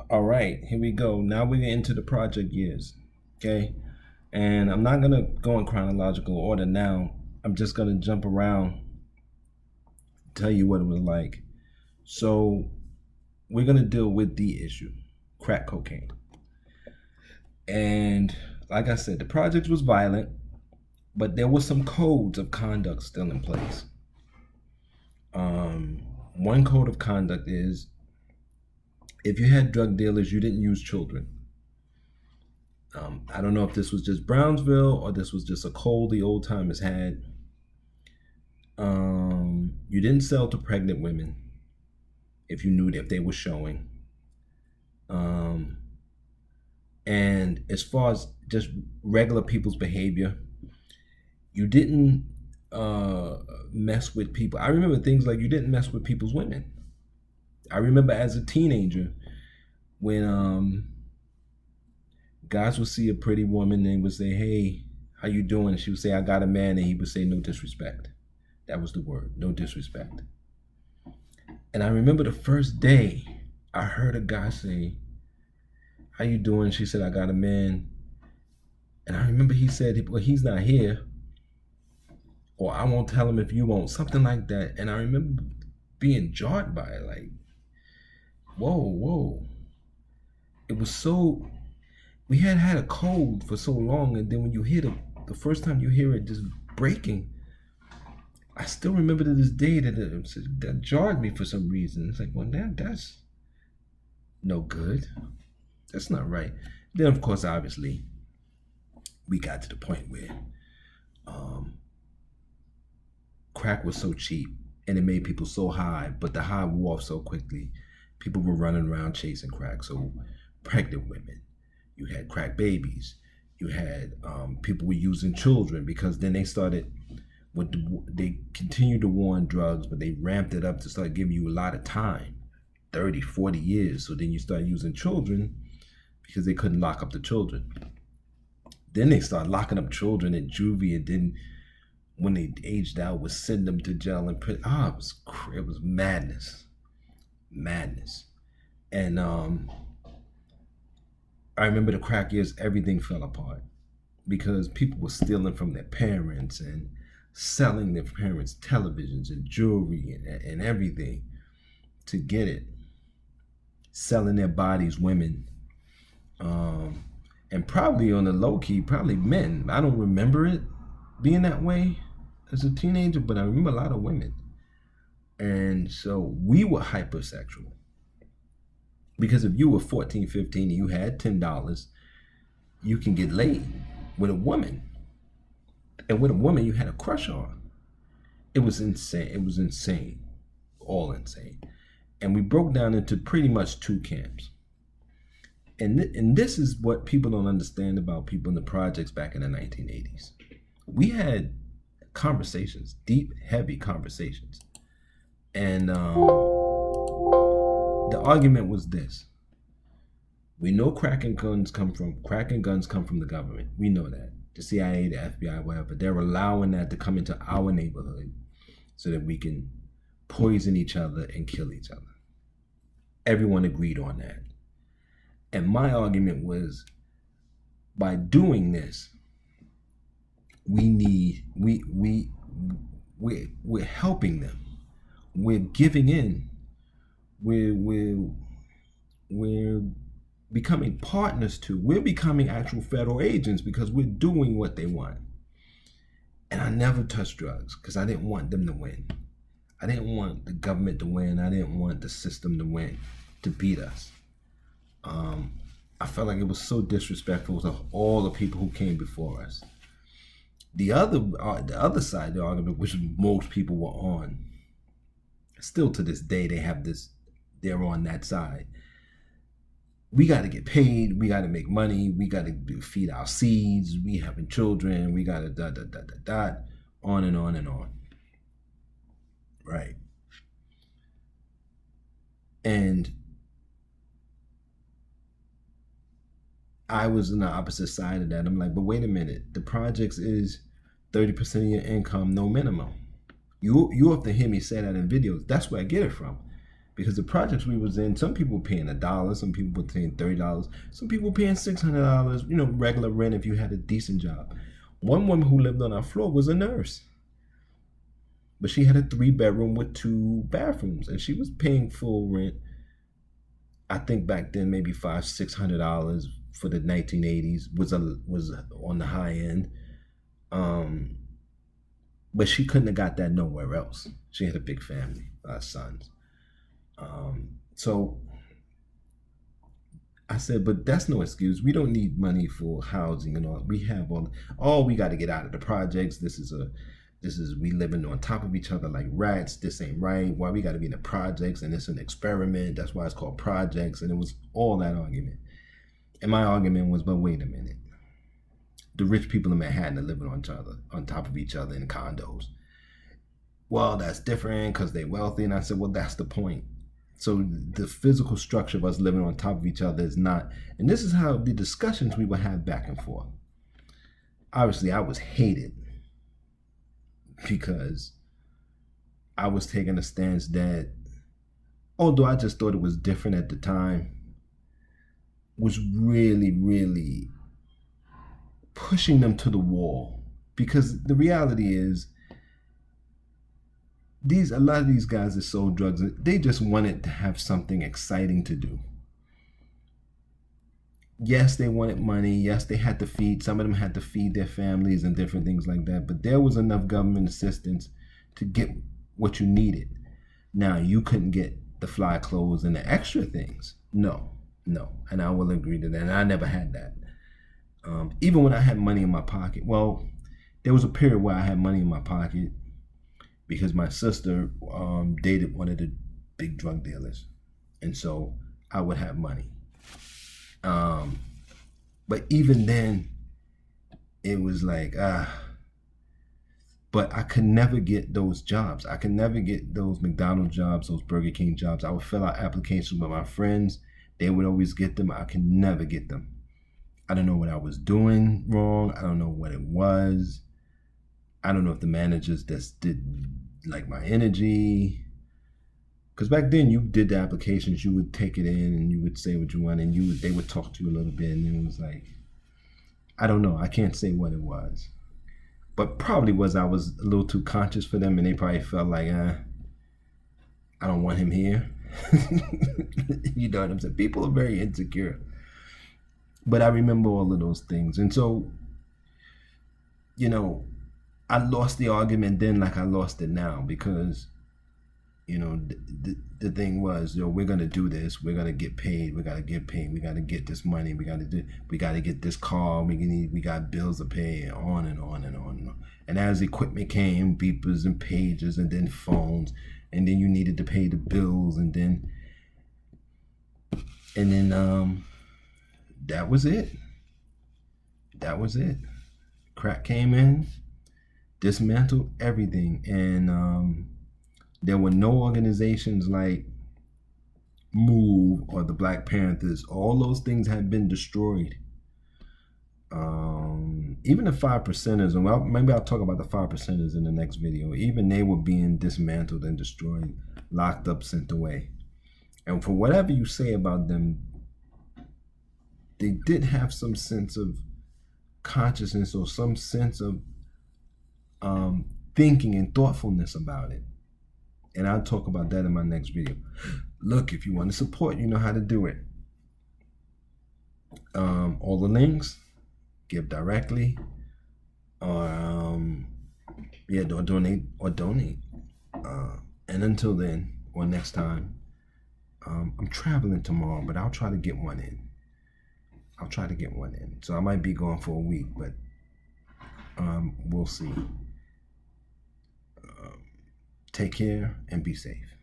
All right, here we go. Now we're into the project years. Okay. And I'm not going to go in chronological order now. I'm just going to jump around, tell you what it was like. So we're going to deal with the issue, crack cocaine. And like I said, the project was violent, but there was some codes of conduct still in place. One code of conduct is if you had drug dealers, you didn't use children. I don't know if this was just Brownsville or this was just a code the old timers had. You didn't sell to pregnant women if you knew that if they were showing. And as far as just regular people's behavior, you didn't mess with people. I remember things like you didn't mess with people's women. I remember as a teenager when guys would see a pretty woman and would say, "Hey, how you doing?" She would say, "I got a man," and he would say, "No disrespect." That was the word, no disrespect. And I remember the first day I heard a guy say, "How you doing?" She said, "I got a man." And I remember he said, "Well, he's not here," or "I won't tell him if you won't," something like that. And I remember being jarred by it, like, whoa. It was so, we had a code for so long, and then when you hear the first time you hear it just breaking, I still remember to this day that jarred me for some reason. It's like, well, that's no good. That's not right. Then, of course, obviously, we got to the point where crack was so cheap and it made people so high, but the high wore off so quickly. People were running around chasing crack. So pregnant women, you had crack babies, you had people were using children because then they started they continued to war on drugs, but they ramped it up to start giving you a lot of time, 30, 40 years. So then you start using children because they couldn't lock up the children. Then they started locking up children in juvie, and then when they aged out, would send them to jail and prison. It was madness. And I remember the crack years, everything fell apart because people were stealing from their parents and selling their parents' televisions and jewelry and everything to get it. Selling their bodies, women. And probably on the low key, probably men. I don't remember it being that way as a teenager, but I remember a lot of women. And so we were hypersexual. Because if you were 14, 15 and you had $10, you can get laid with a woman. And with a woman you had a crush on. It was insane. All insane. And we broke down into pretty much two camps. And this is what people don't understand about people in the projects back in the 1980s. We had conversations, deep, heavy conversations. And the argument was this. We know crack and guns come from the government. We know that. The CIA, the FBI, whatever. They're allowing that to come into our neighborhood so that we can poison each other and kill each other. Everyone agreed on that. And my argument was, by doing this, we're helping them. We're giving in. We're becoming partners to. We're becoming actual federal agents because we're doing what they want. And I never touched drugs because I didn't want them to win. I didn't want the government to win. I didn't want the system to win, to beat us. I felt like it was so disrespectful to all the people who came before us. The other side of the argument, which most people were on, still to this day they're on that side. We got to get paid. We got to make money. We got to feed our seeds. We having children. We got to on and on and on. Right. And I was on the opposite side of that. I'm like, but wait a minute. The projects is 30% of your income, no minimum. You have to hear me say that in videos. That's where I get it from. because the projects we was in, some people were paying $1, some people were paying $30, some people were paying $600, regular rent if you had a decent job. One woman who lived on our floor was a nurse, but she had a 3-bedroom with 2 bathrooms, and she was paying full rent. I think back then maybe $500-600 for the 1980s was on the high end. But she couldn't have got that nowhere else. She had a big family, sons. So I said, but that's no excuse. We don't need money for housing and all. We have we got to get out of the projects. We living on top of each other like rats. This ain't right. Why we got to be in the projects, and it's an experiment. That's why it's called projects. And it was all that argument. And my argument was, but wait a minute. The rich people in Manhattan are living on top of each other in condos. Well, that's different because they're wealthy. And I said, well, that's the point. So the physical structure of us living on top of each other is not. And this is how the discussions we would have back and forth. Obviously, I was hated because I was taking a stance that, although I just thought it was different at the time, was really, really pushing them to the wall. Because the reality is, a lot of these guys that sold drugs, they just wanted to have something exciting to do. Yes, they wanted money. Yes, they had to feed. Some of them had to feed their families and different things like that. But there was enough government assistance to get what you needed. Now, you couldn't get the fly clothes and the extra things. No. And I will agree to that. And I never had that. Even when I had money in my pocket. Well, there was a period where I had money in my pocket because my sister dated one of the big drug dealers. And so I would have money. But even then, it was like, but I could never get those jobs. I could never get those McDonald's jobs, those Burger King jobs. I would fill out applications with my friends. They would always get them. I could never get them. I don't know what I was doing wrong. I don't know what it was. I don't know if the managers just did like my energy. Because back then you did the applications, you would take it in and you would say what you want, and they would talk to you a little bit, and it was like, I don't know. I can't say what it was. But probably I was a little too conscious for them, and they probably felt like, I don't want him here. You know what I'm saying? People are very insecure. But I remember all of those things. And so, I lost the argument then like I lost it now because, the thing was, we're going to do this. We're going to get paid. We got to get paid. We got to get this money. We got to get this car. We got bills to pay, and on and on and on and on. And as equipment came, beepers and pagers and then phones, and then you needed to pay the bills, and then that was it. That was it. Crack came in, dismantled everything, and there were no organizations like Move or the Black Panthers. All those things had been destroyed. Even the 5%ers, and maybe I'll talk about the 5%ers in the next video. Even they were being dismantled and destroyed, locked up, sent away. And for whatever you say about them, they did have some sense of consciousness or some sense of thinking and thoughtfulness about it. And I'll talk about that in my next video. Look, if you want to support, you know how to do it. All the links, give directly, or donate. And until then, or next time, I'm traveling tomorrow, but I'll try to get one in. So I might be gone for a week, but we'll see. Take care and be safe.